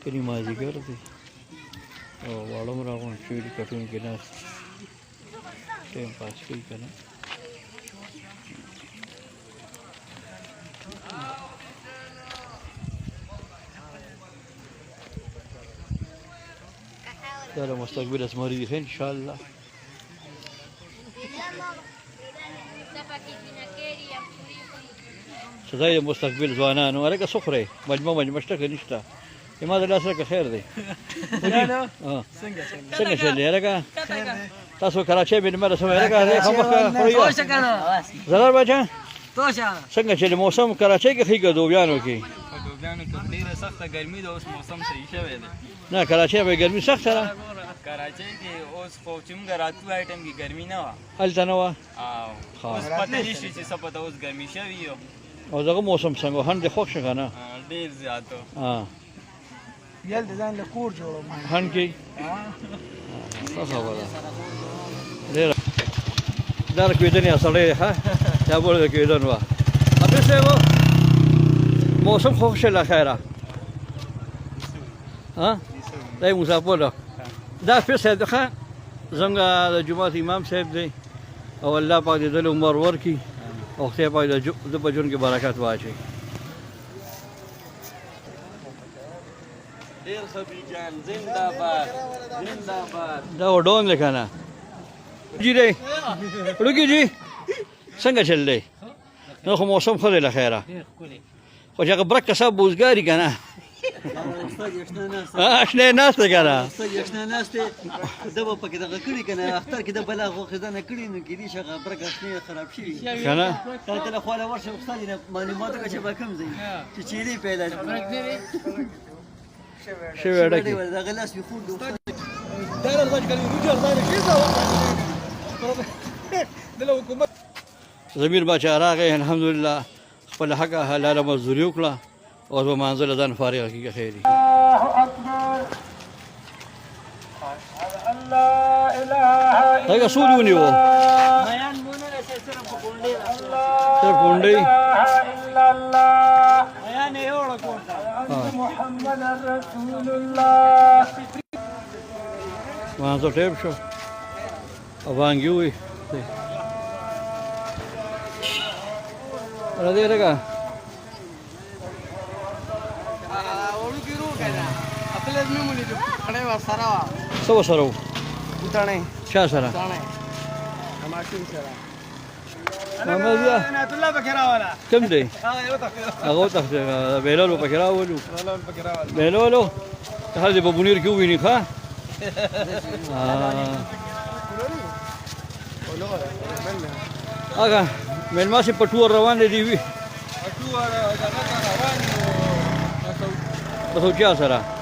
کلي مازدیګر دی او واړه هم راغونډ شوي دي کټون کې ناست ټایم پاس کوي که نه دا له مستقبل زمري دي ښه انشاءالله خدای د مستقبل ځوانانو هلکه څه خورئ مجمه شته که نشته ما د لاس رکه خیر دی څنګه چل دی هلکه تاسو کراچۍ مېلمه رسوئ هلکه خامخا خورئ زلال باچا څنګه چل موسم کراچۍ کې ښه که دوبیانو کې دوبیانو کې ډېره سخته ګرمي ده اوس موسم صحیح شوی دی نه کراچۍ به ګرمي سخته ده کراچۍ کې اوس خو چې موږ راتلو هغه ټایم کې ګرمي نه وه هلته نه وه اوس پته نه شي چې څه پته اوس ګرمي شوي او دغه موسم څنګه هن دې خوښ شه که نه ډېر زیات یل د ځان له کور جوړوم هن کې ښه خبره ډېره دا د کویدنې سړی دی ښه دا بوله د کویدن وه حافظ صاحب موسم خوښ شه له خیره دا یې مسافر ده دا حافظ صاحب دی ښه زموږ د جومات امام صاحب دی او الله پاک دې دله عمر ورکړي او خدای پاک د په ژوند کې برکت واچوي ډېر خبي جان زنده باد زنده باد دا وډون دی که نه جی دی وړوکي جي څنګه چل دی نو خو موسم ښه دی له خیره خو چې هغه برک کسب بوزګاري که نه اشنا یې ناست دی که نه اشنا ناست دی ده به پکې دغه کړي که نه اختر کې د بله غوښېدنه کړي نو کېدای شي هغه برک اشنې خراب شوي که نه تا ته له خوا له ورشه استاد یې معلومات وکړه چې به کوم ځای چې چیرې پیدا شوی ډکې دغه لاس مې خوږ ضمیر باچا راغی الحمدلله خپله حقه حلاله مزدوري وکړه اوس به مانځه له ځان فارغه کېږي خیر دي هغه څو دې ونیو صرف غونډۍ مانځه ټیم شو او بانګي ووي راځئ لږه څه ورسره وو چا سره محمد بیا کوم دی هغه وتښتېد بهلول به پکې راولو بهلولو هر دی په بونیر کې وویني ښه هغه مېلمه چې په ټور روان دی وي په څوکیا سره